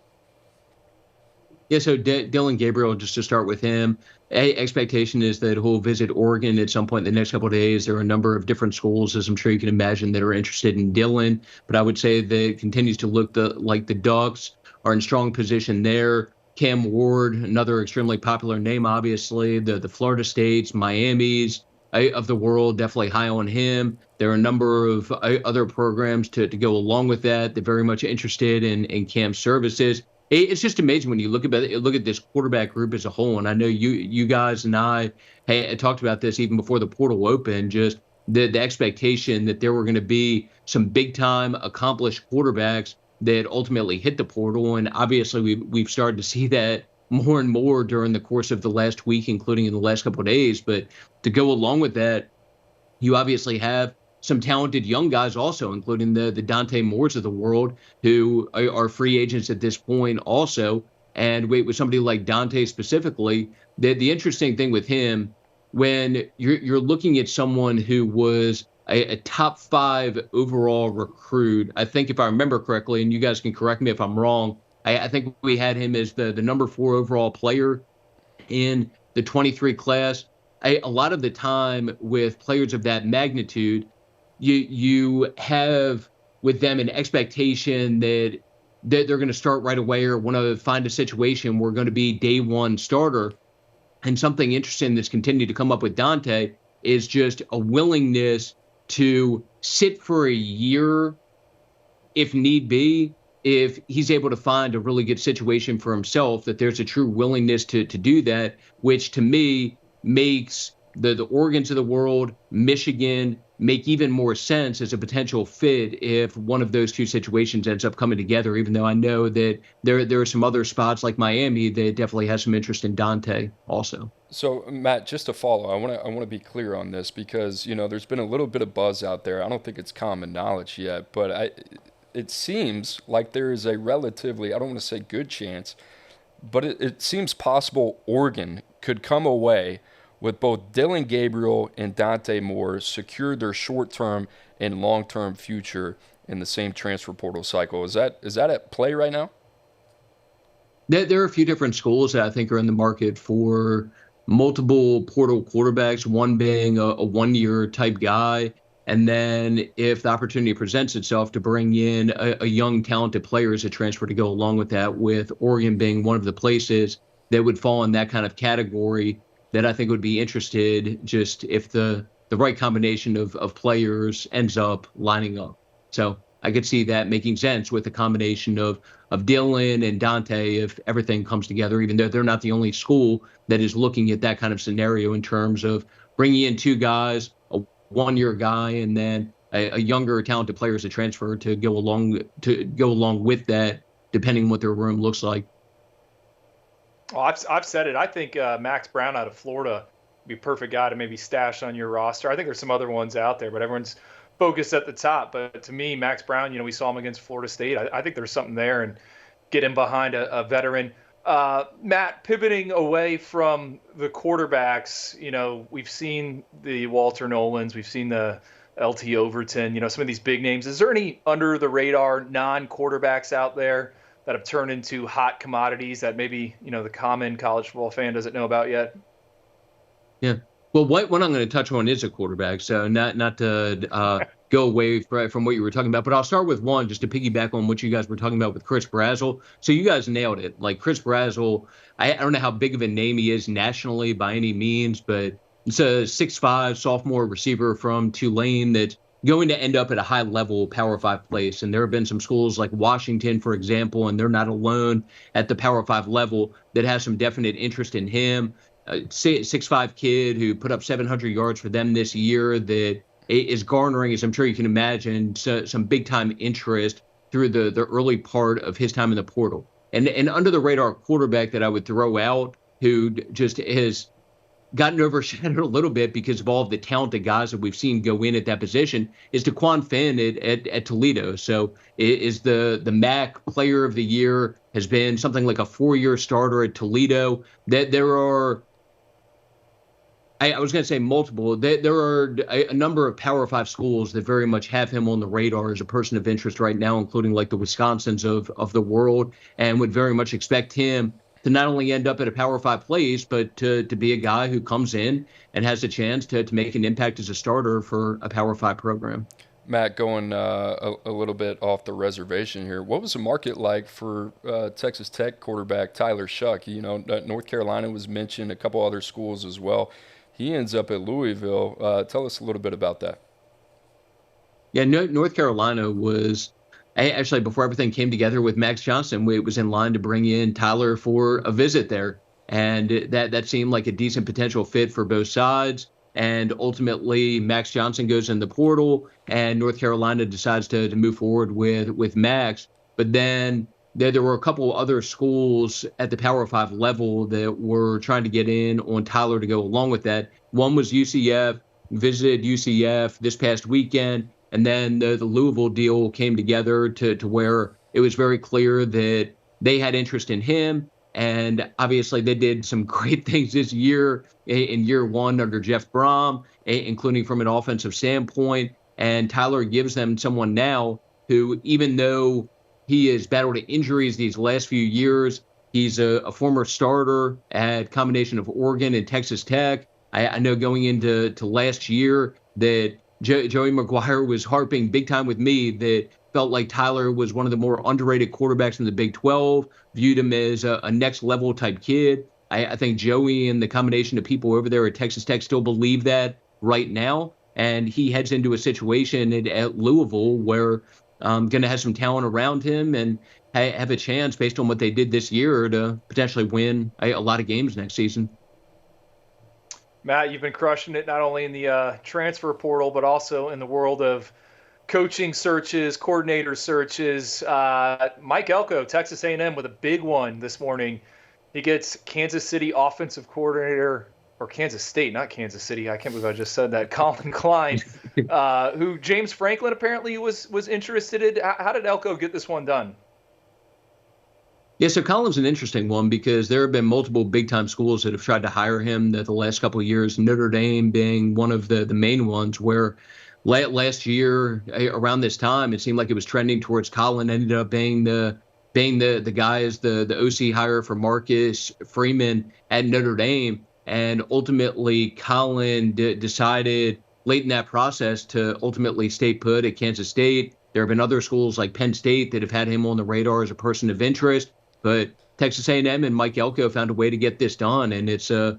Yeah, so Dylan Gabriel, just to start with him, expectation is that he'll visit Oregon at some point in the next couple of days. There are a number of different schools, as I'm sure you can imagine, that are interested in Dylan. But I would say that it continues to look like the Ducks are in strong position there. Cam Ward, another extremely popular name, obviously. The Florida States, Miamis of the world, definitely high on him. There are a number of other programs to go along with that. They're very much interested in Cam's services. It's just amazing when you look at this quarterback group as a whole. And I know you guys and I talked about this even before the portal opened, just the expectation that there were going to be some big time accomplished quarterbacks that ultimately hit the portal. And obviously we've started to see that more and more during the course of the last week, including in the last couple of days. But to go along with that, you obviously have some talented young guys also, including the Dante Moores of the world, who are free agents at this point also. And with somebody like Dante specifically, the interesting thing with him, when you're looking at someone who was a top 5 overall recruit, I think if I remember correctly, and you guys can correct me if I'm wrong, I think we had him as the number 4 overall player in the 23 class. A lot of the time with players of that magnitude, you have with them an expectation that they're going to start right away or want to find a situation where going to be day one starter. And something interesting that's continued to come up with Dante is just a willingness to sit for a year if need be, if he's able to find a really good situation for himself, that there's a true willingness to do that, which to me makes the Oregons of the world, Michigan, make even more sense as a potential fit if one of those two situations ends up coming together, even though I know that there are some other spots like Miami that definitely has some interest in Dante also. So, Matt, just to follow, I want to be clear on this because, there's been a little bit of buzz out there. I don't think it's common knowledge yet, but it seems like there is a relatively, I don't want to say good chance, but it seems possible Oregon could come away with both Dylan Gabriel and Dante Moore secure their short-term and long-term future in the same transfer portal cycle. Is that at play right now? There are a few different schools that I think are in the market for multiple portal quarterbacks, one being a one-year type guy. And then if the opportunity presents itself to bring in a young, talented player as a transfer to go along with that, with Oregon being one of the places that would fall in that kind of category that I think would be interested just if the right combination of players ends up lining up. So I could see that making sense with the combination of Dylan and Dante if everything comes together, even though they're not the only school that is looking at that kind of scenario in terms of bringing in two guys, a one-year guy, and then a younger, talented player as a transfer to go along with that, depending on what their room looks like. Well, I've said it. I think Max Brown out of Florida would be a perfect guy to maybe stash on your roster. I think there's some other ones out there, but everyone's focused at the top. But to me, Max Brown, we saw him against Florida State. I think there's something there, and get him behind a veteran. Matt, pivoting away from the quarterbacks, we've seen the Walter Nolans, we've seen the LT Overton, some of these big names. Is there any under the radar non-quarterbacks out there that have turned into hot commodities that maybe, the common college football fan doesn't know about yet? Yeah. Well, what I'm going to touch on is a quarterback, so not to go away from what you were talking about, but I'll start with one just to piggyback on what you guys were talking about with Chris Brazzell. So you guys nailed it. Like Chris Brazzell, I don't know how big of a name he is nationally by any means, but it's a 6'5" sophomore receiver from Tulane that's going to end up at a high-level Power 5 place. And there have been some schools like Washington, for example, and they're not alone at the Power 5 level that has some definite interest in him. 6'5" kid who put up 700 yards for them this year that is garnering, as I'm sure you can imagine, some big-time interest through the early part of his time in the portal. And under the radar quarterback that I would throw out who just has gotten overshadowed a little bit because of all of the talented guys that we've seen go in at that position is DeQuan Finn at Toledo. So is the MAC player of the year, has been something like a 4-year starter at Toledo. That there are, I was going to say multiple. There are a number of Power 5 schools that very much have him on the radar as a person of interest right now, including like the Wisconsins of the world, and would very much expect him to not only end up at a Power 5 place, but to be a guy who comes in and has a chance to make an impact as a starter for a Power 5 program. Matt, going a little bit off the reservation here, what was the market like for Texas Tech quarterback Tyler Shuck? North Carolina was mentioned, a couple other schools as well. He ends up at Louisville. Tell us a little bit about that. Yeah, North Carolina was actually, before everything came together with Max Johnson, it was in line to bring in Tyler for a visit there. And that seemed like a decent potential fit for both sides. And ultimately, Max Johnson goes in the portal, and North Carolina decides to move forward with Max. But then there were a couple other schools at the Power 5 level that were trying to get in on Tyler to go along with that. One was UCF, visited UCF this past weekend, and then the Louisville deal came together to where it was very clear that they had interest in him. And obviously they did some great things this year in year one under Jeff Brom, including from an offensive standpoint. And Tyler gives them someone now who, even though he has battled injuries these last few years, he's a former starter at a combination of Oregon and Texas Tech. I know going into last year that Joey McGuire was harping big time with me that felt like Tyler was one of the more underrated quarterbacks in the Big 12, viewed him as a next level type kid. I think Joey and the combination of people over there at Texas Tech still believe that right now. And he heads into a situation at Louisville where going to have some talent around him and have a chance based on what they did this year to potentially win a lot of games next season. Matt, you've been crushing it not only in the transfer portal, but also in the world of coaching searches, coordinator searches. Mike Elko, Texas A&M, with a big one this morning. He gets Kansas City offensive coordinator, or Kansas State, not Kansas City. I can't believe I just said that. Colin Klein, who James Franklin apparently was interested in. How did Elko get this one done? Yeah, so Collin's an interesting one because there have been multiple big-time schools that have tried to hire him the last couple of years, Notre Dame being one of the main ones, where last year around this time, it seemed like it was trending towards Collin, ended up being the guy as the OC hire for Marcus Freeman at Notre Dame. And ultimately, Collin decided late in that process to ultimately stay put at Kansas State. There have been other schools like Penn State that have had him on the radar as a person of interest. But Texas A&M and Mike Elko found a way to get this done, and it's a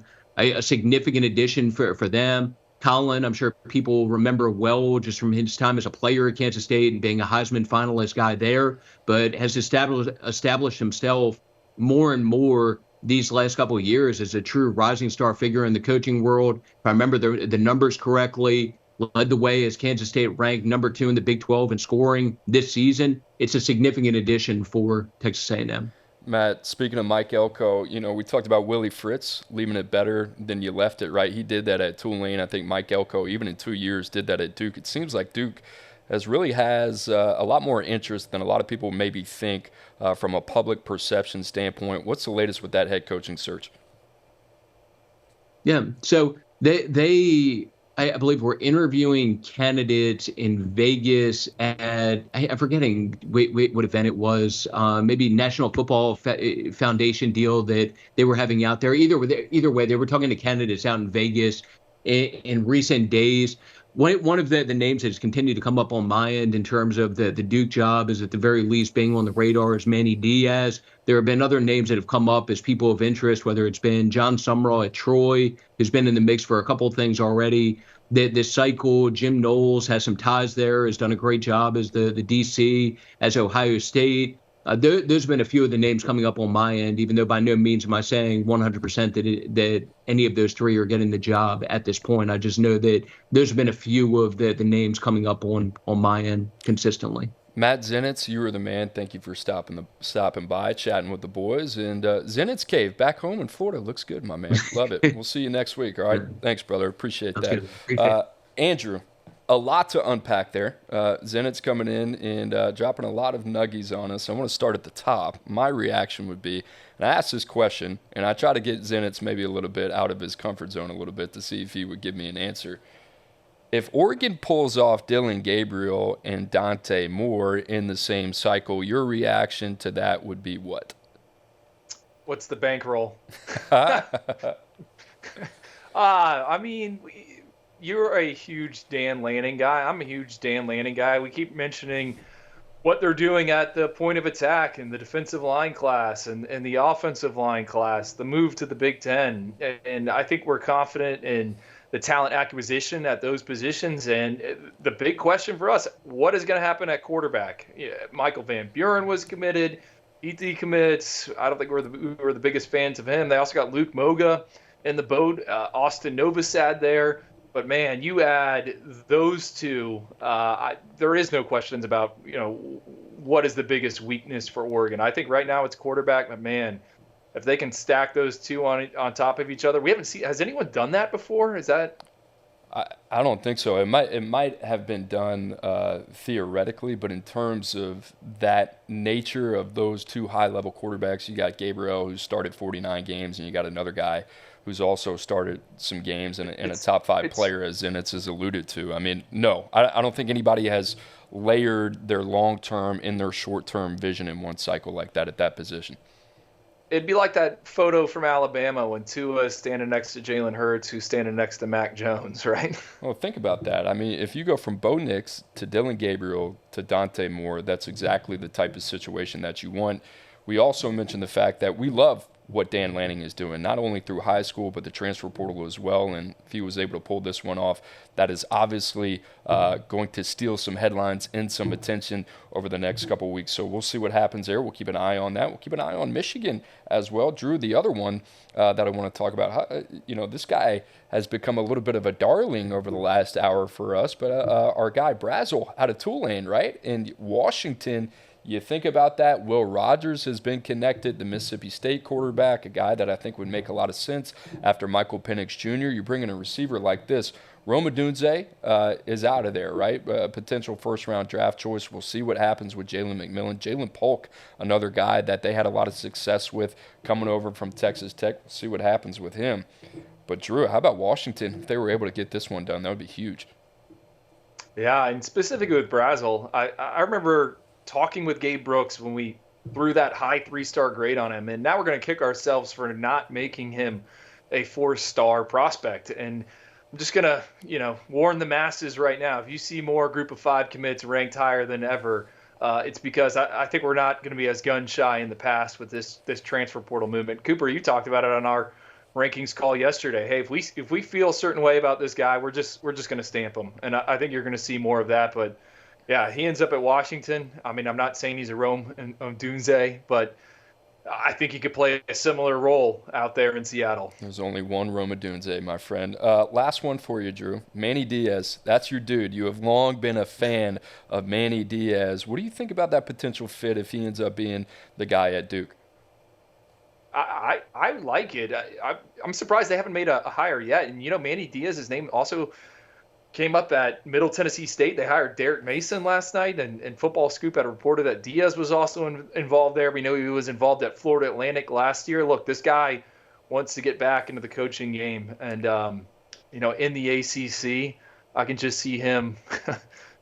significant addition for them. Collin, I'm sure people remember well just from his time as a player at Kansas State and being a Heisman finalist guy there, but has established himself more and more these last couple of years as a true rising star figure in the coaching world. If I remember the numbers correctly, led the way as Kansas State ranked number 2 in the Big 12 in scoring this season. It's a significant addition for Texas A&M. Matt, speaking of Mike Elko, we talked about Willie Fritz leaving it better than you left it, right? He did that at Tulane. I think Mike Elko, even in 2 years, did that at Duke. It seems like Duke has a lot more interest than a lot of people maybe think from a public perception standpoint. What's the latest with that head coaching search? Yeah, so I believe we're interviewing candidates in Vegas at, I'm forgetting what event it was, maybe National Football Foundation deal that they were having out there. Either way, they were talking to candidates out in Vegas in recent days. One of the names that has continued to come up on my end in terms of the Duke job is at the very least being on the radar is Manny Diaz. There have been other names that have come up as people of interest, whether it's been John Sumrall at Troy, who's been in the mix for a couple of things already. This cycle, Jim Knowles has some ties there, has done a great job as the DC, as Ohio State. There's been a few of the names coming up on my end, even though by no means am I saying 100% that any of those three are getting the job at this point. I just know that there's been a few of the names coming up on my end consistently. Matt Zenitz, you were the man. Thank you for stopping by, chatting with the boys. And Zenitz Cave back home in Florida looks good, my man. Love it. We'll see you next week. All right. Thanks, brother. Appreciate that. Andrew, a lot to unpack there. Zenitz coming in and dropping a lot of nuggies on us. I want to start at the top. My reaction would be, and I asked this question, and I try to get Zenitz maybe a little bit out of his comfort zone a little bit to see if he would give me an answer. If Oregon pulls off Dillon Gabriel and Dante Moore in the same cycle, your reaction to that would be what? What's the bankroll? You're a huge Dan Lanning guy. I'm a huge Dan Lanning guy. We keep mentioning what they're doing at the point of attack and the defensive line class and the offensive line class, the move to the Big Ten. And I think we're confident in the talent acquisition at those positions. And the big question for us, what is going to happen at quarterback? Michael Van Buren was committed. He decommits. I don't think we're the biggest fans of him. They also got Luke Moga in the boat, Austin Novosad there. But, man, you add those two, there is no questions about, what is the biggest weakness for Oregon. I think right now it's quarterback, but, man, if they can stack those two on top of each other. We haven't seen – has anyone done that before? Is that – I don't think so. It might have been done theoretically, but in terms of that nature of those two high-level quarterbacks, you got Gabriel, who started 49 games, and you got another guy who's also started some games and a top five player, as Zenitz has alluded to. I mean, no, I don't think anybody has layered their long-term and their short-term vision in one cycle like that at that position. It'd be like that photo from Alabama when Tua is standing next to Jalen Hurts, who's standing next to Mac Jones, right? Well, think about that. I mean, if you go from Bo Nix to Dillon Gabriel to Dante Moore, that's exactly the type of situation that you want. We also mentioned the fact that we love what Dan Lanning is doing, not only through high school, but the transfer portal as well. And if he was able to pull this one off, that is obviously going to steal some headlines and some attention over the next couple of weeks. So we'll see what happens there. We'll keep an eye on that. We'll keep an eye on Michigan as well. Drew, the other one that I want to talk about, this guy has become a little bit of a darling over the last hour for us, but our guy Brazel out of Tulane, right? And Washington You think about that, Will Rogers has been connected, the Mississippi State quarterback, a guy that I think would make a lot of sense after Michael Penix Jr. You bring in a receiver like this. Rome Odunze is out of there, right? Potential first-round draft choice. We'll see what happens with Jalen McMillan. Jalen Polk, another guy that they had a lot of success with coming over from Texas Tech. We'll see what happens with him. But, Drew, how about Washington? If they were able to get this one done, that would be huge. Yeah, and specifically with Brazel, I remember talking with Gabe Brooks when we threw that high 3-star grade on him, and now we're going to kick ourselves for not making him a 4-star prospect. And I'm just going to, warn the masses right now. If you see more group of 5 commits ranked higher than ever, it's because I think we're not going to be as gun shy in the past with this transfer portal movement. Cooper, you talked about it on our rankings call yesterday. Hey, if we feel a certain way about this guy, we're just going to stamp him. And I think you're going to see more of that. But yeah, he ends up at Washington. I mean, I'm not saying he's a Rome Odunze, but I think he could play a similar role out there in Seattle. There's only one Rome Odunze, my friend. Last one for you, Drew. Manny Diaz, that's your dude. You have long been a fan of Manny Diaz. What do you think about that potential fit if he ends up being the guy at Duke? I like it. I'm surprised they haven't made a hire yet. And, Manny Diaz, his name also came up at Middle Tennessee State. They hired Derek Mason last night, and Football Scoop had reported that Diaz was also involved there. We know he was involved at Florida Atlantic last year. Look, this guy wants to get back into the coaching game. And, in the ACC, I can just see him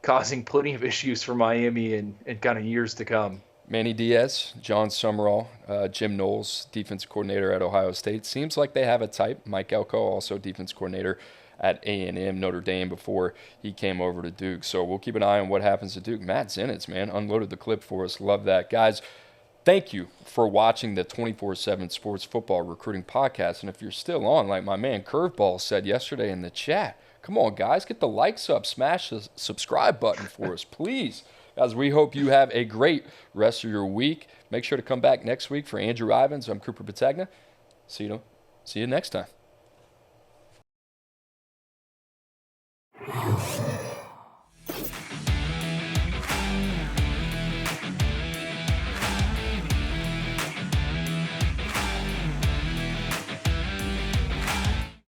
causing plenty of issues for Miami in kind of years to come. Manny Diaz, John Summerall, Jim Knowles, defense coordinator at Ohio State. Seems like they have a type. Mike Elko, also defense coordinator at A&M, Notre Dame, before he came over to Duke. So we'll keep an eye on what happens to Duke. Matt Zenitz, man, unloaded the clip for us. Love that. Guys, thank you for watching the 24/7 Sports Football Recruiting Podcast. And if you're still on, like my man Curveball said yesterday in the chat, come on, guys, get the likes up. Smash the subscribe button for us, please. Guys, we hope you have a great rest of your week. Make sure to come back next week for Andrew Ivins. I'm Cooper Petagna. See you next time.